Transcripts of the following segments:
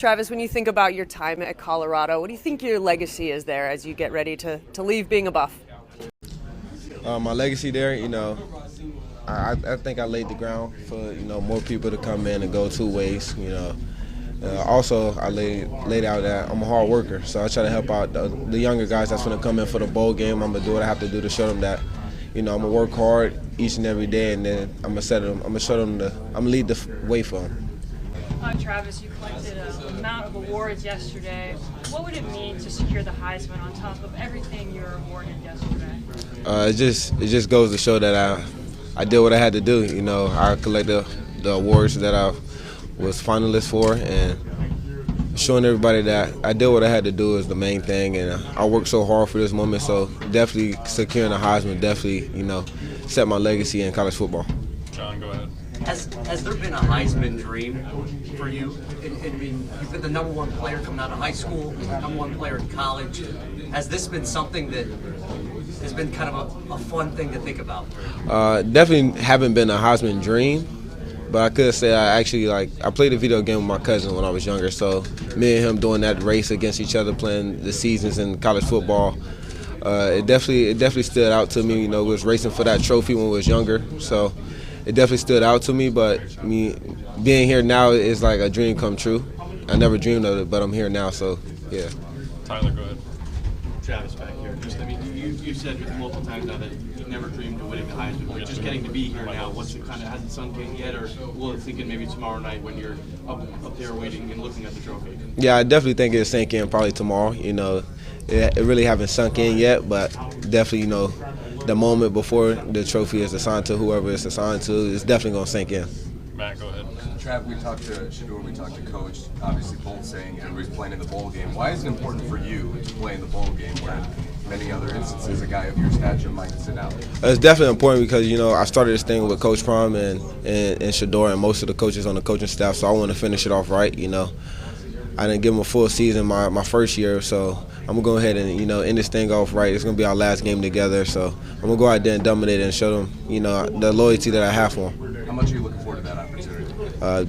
Travis, when you think about your time at Colorado, what do you think your legacy is there as you get ready to leave being a Buff? My legacy there, I think I laid the ground for, more people to come in and go two ways, Also, I laid out that I'm a hard worker, so I try to help out the younger guys that's going to come in for the bowl game. I'm going to do what I have to do to show them that, I'm going to work hard each and every day, and then I'm going to show them, I'm going to lead the way for them. Travis, you collected an amount of awards yesterday. What would it mean to secure the Heisman on top of everything you were awarded yesterday? It just goes to show that I did what I had to do. I collected the awards that I was finalist for, and showing everybody that I did what I had to do is the main thing. And I worked so hard for this moment, so definitely securing the Heisman definitely, set my legacy in college football. John, go ahead. Has there been a Heisman dream for you? I mean, you've been the number one player coming out of high school, number one player in college. Has this been something that has been kind of a fun thing to think about? Definitely haven't been a Heisman dream, but I could say I played a video game with my cousin when I was younger, so me and him doing that race against each other, playing the seasons in college football, it definitely stood out to me. We was racing for that trophy when we was younger, so it definitely stood out to me. But being here now is like a dream come true. I never dreamed of it, but I'm here now, so yeah. Tyler, go ahead. Travis back here. You said multiple times now that you never dreamed of winning the Heisman. But just getting to be here now, what's it kind of hasn't sunk in yet, or will it sink in maybe tomorrow night when you're up there waiting and looking at the trophy? Yeah, I definitely think it'll sink in probably tomorrow. It really haven't sunk in yet, but definitely, the moment before the trophy is assigned to whoever it's assigned to, it's definitely going to sink in. Matt, go ahead. Trav, we talked to Shedeur, we talked to Coach, obviously both saying everybody's playing in the bowl game. Why is it important for you to play in the bowl game when many other instances a guy of your stature might sit out? It's definitely important because, I started this thing with Coach Prom and Shedeur and most of the coaches on the coaching staff, so I want to finish it off right, I didn't give them a full season my first year, so I'm going to go ahead and, end this thing off right. It's going to be our last game together, so I'm going to go out there and dominate it and show them, the loyalty that I have for them. How much are you looking forward to that opportunity?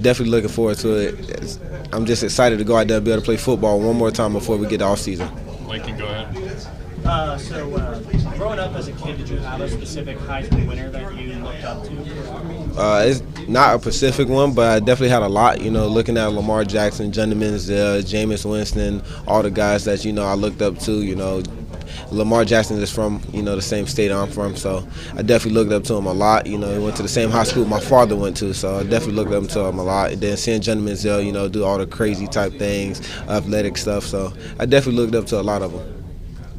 Definitely looking forward to it. I'm just excited to go out there and be able to play football one more time before we get to off-season. Lincoln, go ahead. Growing up as a kid, did you have a specific Heisman winner that you looked up to? It's not a specific one, but I definitely had a lot. Looking at Lamar Jackson, Johnny Manziel, Jameis Winston, all the guys that I looked up to. Lamar Jackson is from the same state I'm from, so I definitely looked up to him a lot. He went to the same high school my father went to, so I definitely looked up to him a lot. And then seeing Johnny Manziel, do all the crazy type things, athletic stuff, so I definitely looked up to a lot of them.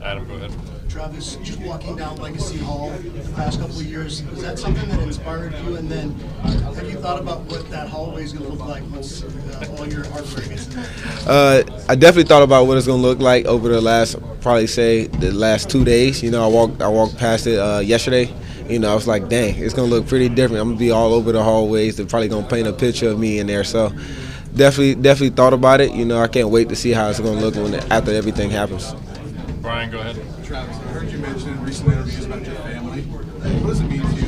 Adam, go ahead. Travis, just walking down Legacy Hall the past couple of years, is that something that inspired you? And then have you thought about what that hallway is going to look like once all your hard work is in there? I definitely thought about what it's going to look like over the last 2 days. I walked past it yesterday. I was like, dang, it's going to look pretty different. I'm going to be all over the hallways. They're probably going to paint a picture of me in there. So definitely thought about it. I can't wait to see how it's going to look after everything happens. Brian, go ahead. Travis, I heard you mention in recent interviews about your family. What does it mean to you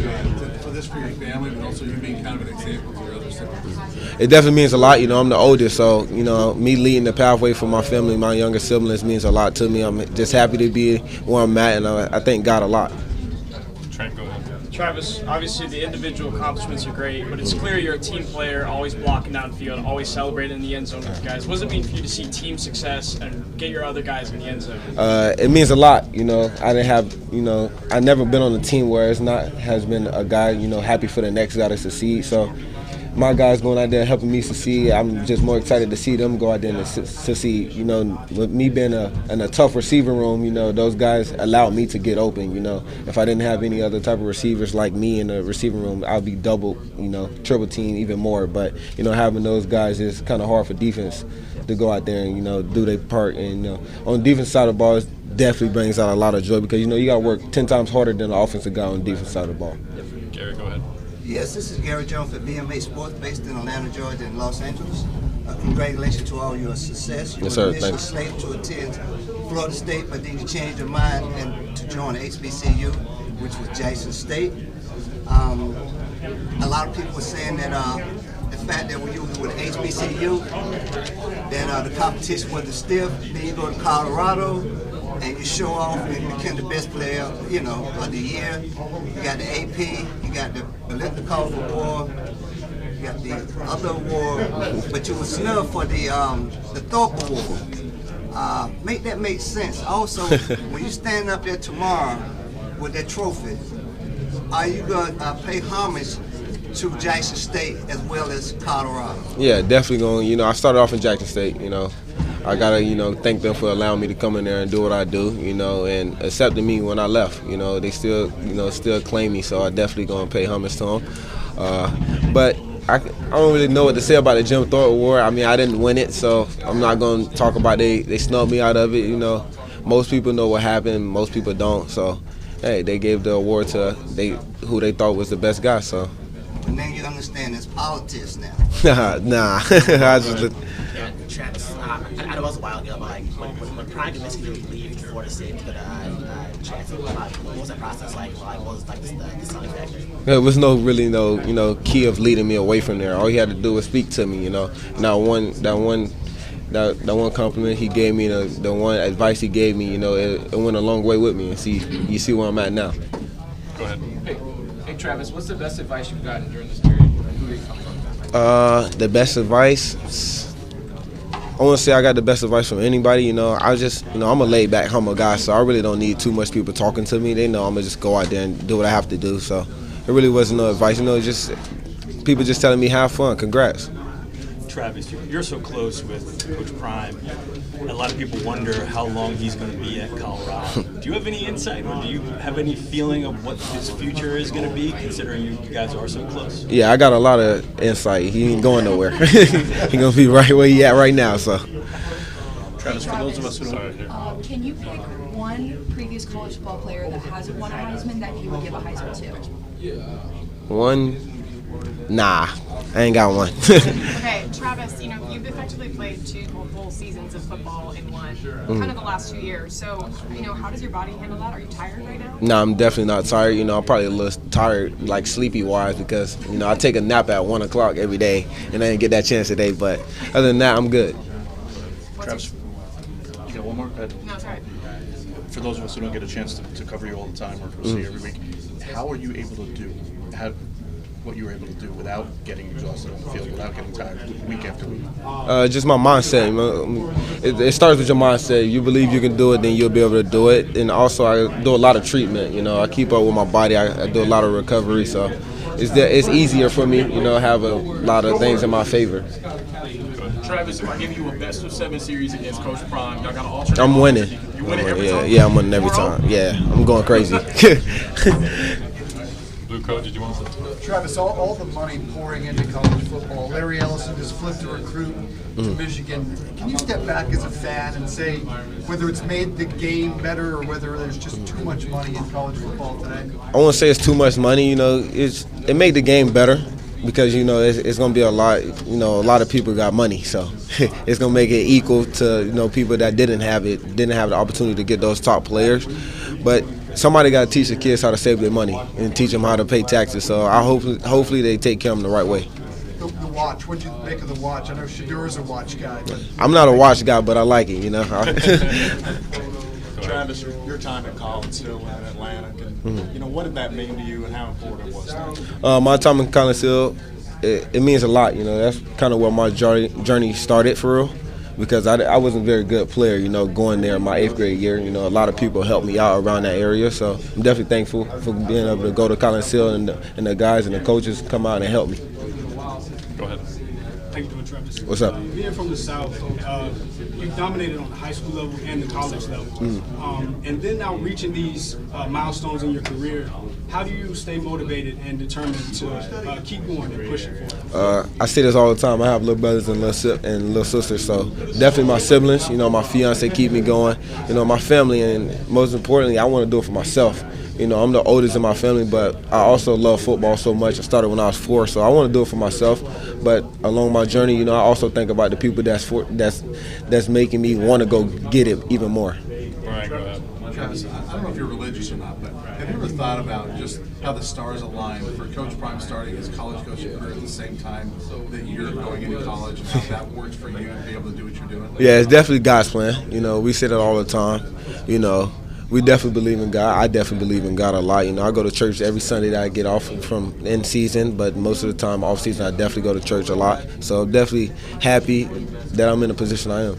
for your family, but also you being kind of an example to your other siblings? It definitely means a lot. I'm the oldest, so, me leading the pathway for my family, my younger siblings means a lot to me. I'm just happy to be where I'm at, and I thank God a lot. Trent, go ahead. Travis, obviously the individual accomplishments are great, but it's clear you're a team player, always blocking downfield, always celebrating in the end zone with guys. What does it mean for you to see team success and get your other guys in the end zone? It means a lot. I didn't have, I never been on a team where has been a guy, happy for the next guy to succeed. So my guys going out there helping me succeed, I'm just more excited to see them go out there and succeed. With me being in a tough receiver room, those guys allowed me to get open. If I didn't have any other type of receivers like me in the receiving room, I'd be double, triple team even more. But, having those guys is kind of hard for defense to go out there and, do their part. And, on the defense side of the ball, it definitely brings out a lot of joy because, you got to work 10 times harder than the offensive guy on the defense side of the ball. Gary, go ahead. Yes, this is Gary Jones at BMA Sports, based in Atlanta, Georgia, and Los Angeles. Congratulations to all your success. You yes, were sir. initially slated to attend Florida State, but then you changed your mind and to join HBCU, which was Jackson State. A lot of people were saying that if fact that when you were with HBCU, that the competition wasn't stiff. Then you go to Colorado, and you show off and you become the best player, you know, of the year. You got the AP, you got the Olympic Award, you got the other award, but you were snubbed for the Thorpe Award. Make that make sense. Also, when you stand up there tomorrow with that trophy, are you going to pay homage to Jackson State as well as Colorado? Yeah, definitely going. You know, I started off in Jackson State. You know, I gotta thank them for allowing me to come in there and do what I do. You know, and accepting me when I left. You know, they still still claim me, so I definitely gonna pay homage to them. But I don't really know what to say about the Jim Thorpe Award. I mean, I didn't win it, so I'm not gonna talk about they snubbed me out of it. You know, most people know what happened. Most people don't. So, hey, they gave the award to who they thought was the best guy. So. And then you understand it's politics now. Nah. I just Yeah, Travis, I know it was a while ago, but like when Prime convinced you to leave Florida State to go to Jackson, what was that process like? What was like the deciding factor? There was no key of leading me away from there. All he had to do was speak to me. You know, that one compliment he gave me, the one advice he gave me, you know, it went a long way with me. And you see where I'm at now. Go ahead. Hey Travis, what's the best advice you've gotten during this period? Who are you coming from? The best advice, I want to say I got the best advice from anybody. You know, I'm a laid back, humble guy, so I really don't need too much people talking to me. They know I'm gonna just go out there and do what I have to do. So it really wasn't no advice. You know, just people just telling me have fun. Congrats. Travis, you're so close with Coach Prime. A lot of people wonder how long he's going to be at Colorado. Do you have any insight, or do you have any feeling of what his future is going to be, considering you guys are so close? Yeah, I got a lot of insight. He ain't going nowhere. He's going to be right where he at right now. So, Travis, for those of us who don't, can you pick one previous college football player that hasn't won a Heisman that you would give a Heisman to? One, nah, I ain't got one. Okay, Travis, you've effectively played two full seasons of football in one, kind of the last 2 years. So, how does your body handle that? Are you tired right now? No, I'm definitely not tired. You know, I'm probably a little tired, like sleepy-wise, because, I take a nap at 1 o'clock every day, and I didn't get that chance today. But other than that, I'm good. Travis, you got one more? Go ahead. No, it's all right. For those of us who don't get a chance to cover you all the time or see you every week, how are you able to do what you were able to do without getting exhausted on the field, without getting tired week after week? Just my mindset. It starts with your mindset. You believe you can do it, then you'll be able to do it. And also, I do a lot of treatment. I keep up with my body. I do a lot of recovery, so it's easier for me. Have a lot of things in my favor. Travis, if I give you a best of 7 series against Coach Prime, y'all got to alternate. I'm winning. You win every time? Yeah, I'm winning every time. Yeah, I'm going crazy. Blue Coat, did you want to? Travis, all the money pouring into college football. Larry Ellison just flipped a recruit to Michigan. Can you step back as a fan and say whether it's made the game better or whether there's just too much money in college football today? I won't say it's too much money. It made the game better because it's going to be a lot. A lot of people got money, so it's going to make it equal to people that didn't have the opportunity to get those top players, but. Somebody got to teach the kids how to save their money and teach them how to pay taxes. So hopefully they take care of them the right way. The watch, what do you make of the watch? I know Shedeur's a watch guy. But I'm not a watch guy, but I like it, Travis, your time at Collinsville in Atlanta, what did that mean to you and how important was that? My time in Collinsville, it means a lot. That's kind of where my journey started for real. Because I wasn't a very good player, going there my 8th grade year. A lot of people helped me out around that area. So I'm definitely thankful for being able to go to Collinsville and the guys and the coaches come out and help me. Go ahead. How you doing, Travis? What's up? Being from the South, you dominated on the high school level and the college level. And then now reaching these milestones in your career, how do you stay motivated and determined to keep going and pushing for it? I say this all the time. I have little brothers and little sisters, so definitely my siblings. My fiance keep me going. My family, and most importantly, I want to do it for myself. I'm the oldest in my family, but I also love football so much. I started when I was 4, so I want to do it for myself. But along my journey, I also think about the people that's making me want to go get it even more. Brian, go ahead. Travis, I don't know if you're religious or not, but have you ever thought about just how the stars align for Coach Prime starting his college coaching career at the same time that you're going into college, and how that works for you to be able to do what you're doing? Yeah, it's definitely God's plan. You know, we say that all the time. You know, we definitely believe in God. I definitely believe in God a lot. You know, I go to church every Sunday that I get off from in season, but most of the time off season I definitely go to church a lot. So I'm definitely happy that I'm in the position I am.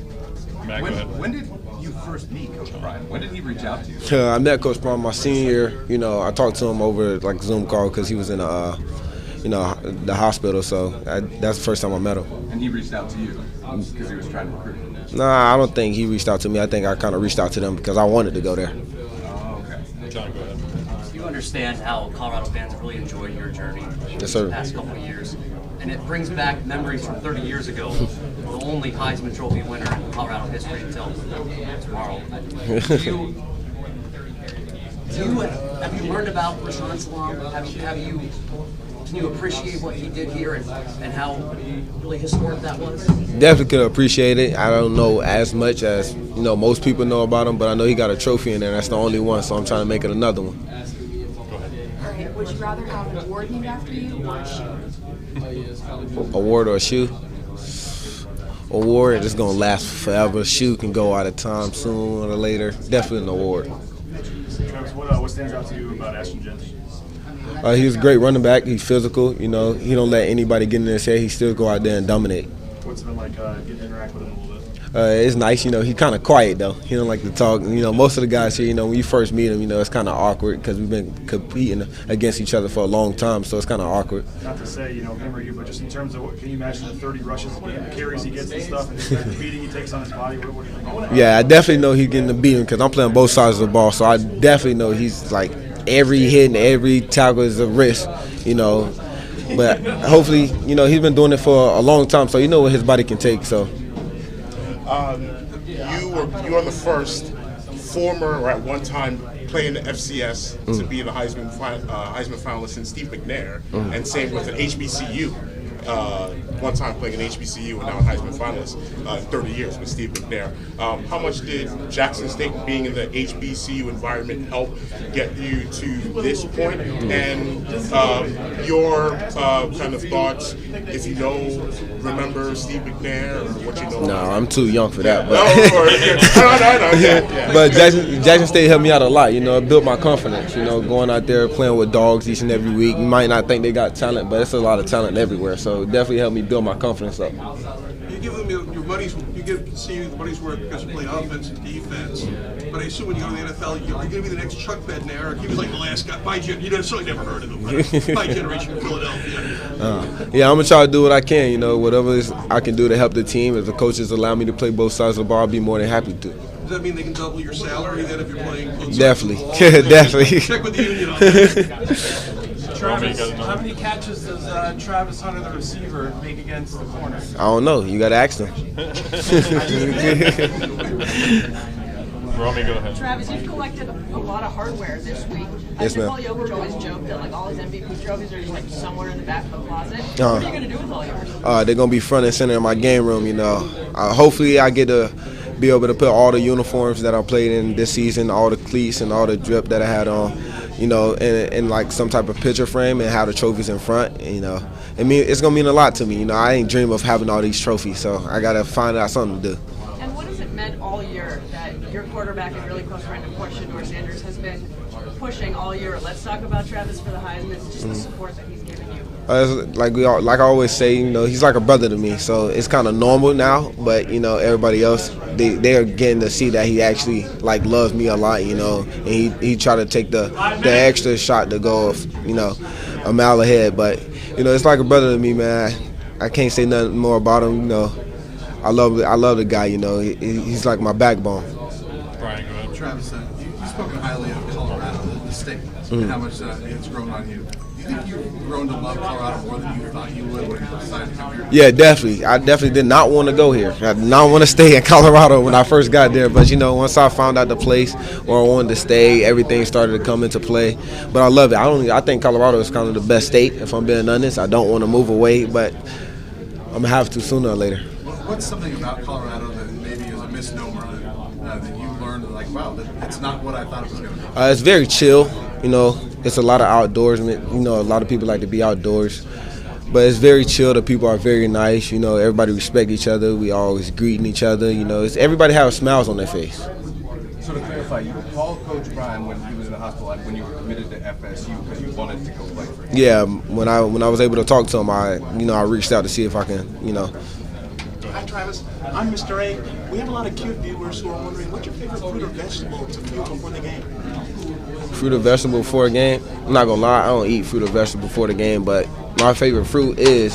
When did you first meet Coach Prime? When did he reach out to you? I met Coach Prime my senior year. You know, I talked to him over like Zoom call because he was in the hospital. So that's the first time I met him. And he reached out to you because he was trying to recruit you? Nah, I don't think he reached out to me. I think I kind of reached out to them because I wanted to go there. Oh, okay. John, go ahead. You understand how Colorado fans have really enjoyed your journey Yes, sir. the past couple of years. And it brings back memories from 30 years ago, the only Heisman Trophy winner in Colorado history until tomorrow. Have you learned about Rashawn Salam? Can you appreciate what he did here and how really historic that was? Definitely could appreciate it. I don't know as much as most people know about him, but I know he got a trophy in there. That's the only one, so I'm trying to make it another one. Would you rather have an award named after you or a shoe? Award or a shoe? Award is gonna last forever. Shoe can go out of time sooner or later. Definitely an award. Travis, what stands out to you about Ashton Jensen? He's a great running back. He's physical. You know, he don't let anybody get in his head. He still go out there and dominate. What's it been like getting to interact with him a little bit? It's nice. You know, he's kind of quiet though. He don't like to talk. You know, most of the guys here, when you first meet him, it's kind of awkward because we've been competing against each other for a long time, so it's kind of awkward. Not to say, him or you, but just in terms of can you imagine the 30 rushes, the carries he gets and stuff, and the beating he takes on his body? What do you think? Yeah, I definitely know he's getting the beating because I'm playing both sides of the ball, so I definitely know he's like every hit and every tackle is a risk, But hopefully, he's been doing it for a long time, so what his body can take. So. You are the first former or at one time playing the FCS to be the Heisman finalist in Steve McNair, and same with an HBCU. One time playing an HBCU and now a Heisman finalist, 30 years with Steve McNair. How much did Jackson State being in the HBCU environment help get you to this point? And your kind of thoughts, if you remember Steve McNair or what you know? No, I'm too young for that. But, Yeah. But Jackson State helped me out a lot. It built my confidence. Going out there playing with dogs each and every week. You might not think they got talent, but it's a lot of talent everywhere. So it definitely helped me build my confidence up. You give them your money's, see the money's worth because you play offense and defense. But I assume when you go to the NFL, you're going to be the next Chuck Bednarik. He was like the last guy. You necessarily never heard of him. My generation in Philadelphia. Yeah, I'm going to try to do what I can. Whatever I can do to help the team. If the coaches allow me to play both sides of the ball, I'll be more than happy to. Does that mean they can double your salary then if you're playing? Definitely. Definitely. Check with the union on that. Travis, how many catches does Travis Hunter, the receiver, make against the corner? I don't know. You got to ask them. Romi, go ahead. Travis, you've collected a lot of hardware this week. Yes, ma'am. Paul Yover's always joked that all his MVP trophies are just somewhere in the back of the closet. What are you going to do with all yours? They're going to be front and center in my game room, Hopefully I get to be able to put all the uniforms that I played in this season, all the cleats and all the drip that I had on, in like some type of picture frame and have the trophies in front. It's going to mean a lot to me. I ain't dream of having all these trophies, so I got to find out something to do. And what has it meant all year that your quarterback and really close friend, of course, Shedeur Sanders, has been pushing all year? Let's talk about Travis for the Heisman, just the support that he's given you. Like I always say, he's like a brother to me. So it's kind of normal now, but everybody else, they are getting to see that he actually loves me a lot, and he tried to take the extra shot to go, a mile ahead. But it's like a brother to me, man. I can't say nothing more about him. I love the guy. He's like my backbone. Brian, go ahead. Travis, you've spoken highly of Colorado, the state, and how much it's grown on you. Do you think you've grown to love Colorado more than you thought you would when you decided to come here? Yeah, definitely. I definitely did not want to go here. I did not want to stay in Colorado when I first got there. But, once I found out the place where I wanted to stay, everything started to come into play. But I love it. I think Colorado is kind of the best state, if I'm being honest. I don't want to move away, but I'm going to have to sooner or later. What's something about Colorado that maybe is a misnomer that you learned, like, wow, it's not what I thought it was going to be? It's very chill. You know, it's a lot of outdoorsmen. You know, a lot of people like to be outdoors. But it's very chill. The people are very nice. You know, everybody respect each other. We always greeting each other. You know, everybody has smiles on their face. So to clarify, you called Coach Prime when he was in the hospital, like when you were committed to FSU because you wanted to go play for him. Yeah, when I was able to talk to him, I reached out to see if I can, you know. Hi Travis, I'm Mr. A. We have a lot of cute viewers who are wondering what's your favorite fruit or vegetable to fuel before the game? Fruit or vegetable before a game? I'm not gonna lie, I don't eat fruit or vegetable before the game, but my favorite fruit is,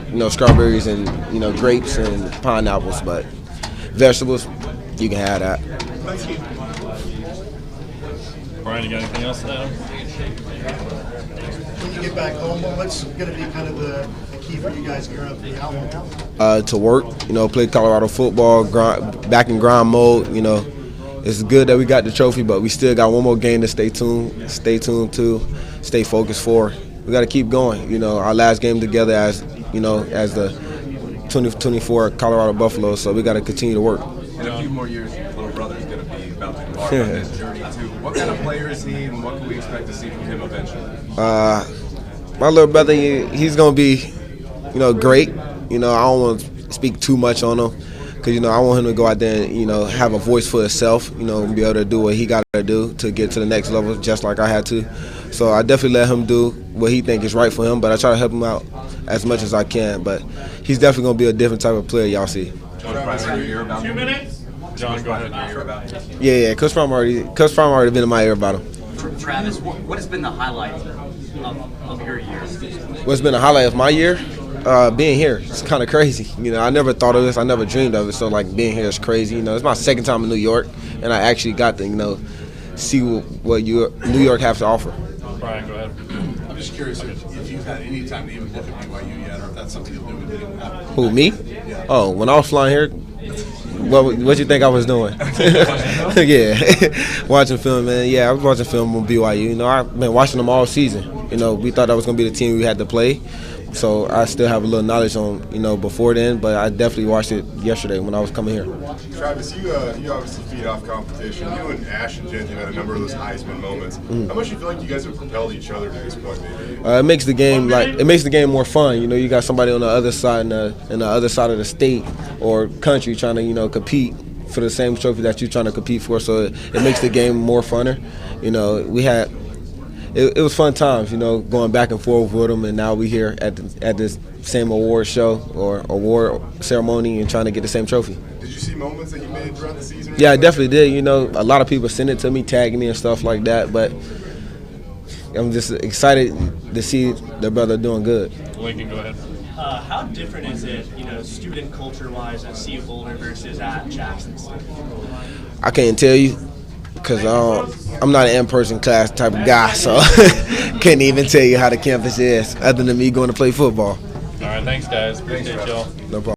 you know, strawberries and, you know, grapes and pineapples. But vegetables, you can have that. Thank you. Brian, you got anything else to add? When you get back home, what's going to be kind of the key for you guys gearing up for the album? To work, you know, play Colorado football, back in grind mode. You know, it's good that we got the trophy, but we still got one more game to stay tuned to, stay focused for. We got to keep going. You know, our last game together as the 2024 Colorado Buffaloes, so we got to continue to work. In a few more years, your little brother is going to be about to embark on this journey too. What kind of player is he, and what can we expect to see from him eventually? My little brother, he's going to be, you know, great. You know, I don't want to speak too much on him because, you know, I want him to go out there and, you know, have a voice for himself, you know, and be able to do what he got to do to get to the next level just like I had to. So I definitely let him do what he think is right for him, but I try to help him out as much as I can. But he's definitely going to be a different type of player y'all see. $2 minutes. John, go ahead. Yeah. Coach Prime already been in my ear about him. Travis, what has been the highlight of your year? What's been the highlight of my year? Being here. It's kind of crazy. You know, I never thought of this. I never dreamed of it. So, like, being here is crazy. You know, it's my second time in New York, and I actually got to, you know, see what New York has to offer. Brian, go ahead. I'm just curious if you've had any time to even look at BYU yet, or if that's something you'll do with you. Who, me? Yeah. Oh, when I was flying here, what you think I was doing? Yeah, watching film, man. Yeah, I was watching film on BYU. You know, I've been watching them all season. You know, we thought that was going to be the team we had to play. So I still have a little knowledge on, you know, before then, but I definitely watched it yesterday when I was coming here. Travis, you obviously feed off competition. You and Ash and Jen have had a number of those Heisman moments. How much do you feel like you guys have propelled each other to this point, maybe? It makes the game more fun. You know, you got somebody on the other side in the other side of the state or country trying to, you know, compete for the same trophy that you're trying to compete for. So it makes the game more funner. You know, it was fun times, you know, going back and forth with them, and now we here at this same award show or award ceremony and trying to get the same trophy. Did you see moments that you made throughout the season? Yeah, I definitely did. You know, a lot of people send it to me, tagging me and stuff like that, but I'm just excited to see their brother doing good. Lincoln, go ahead. How different is it, you know, student culture-wise at CU Boulder versus at Jackson State? I can't tell you. Because I'm not an in-person class type of guy, so can't even tell you how the campus is other than me going to play football. All right, thanks, guys. Appreciate y'all. No problem.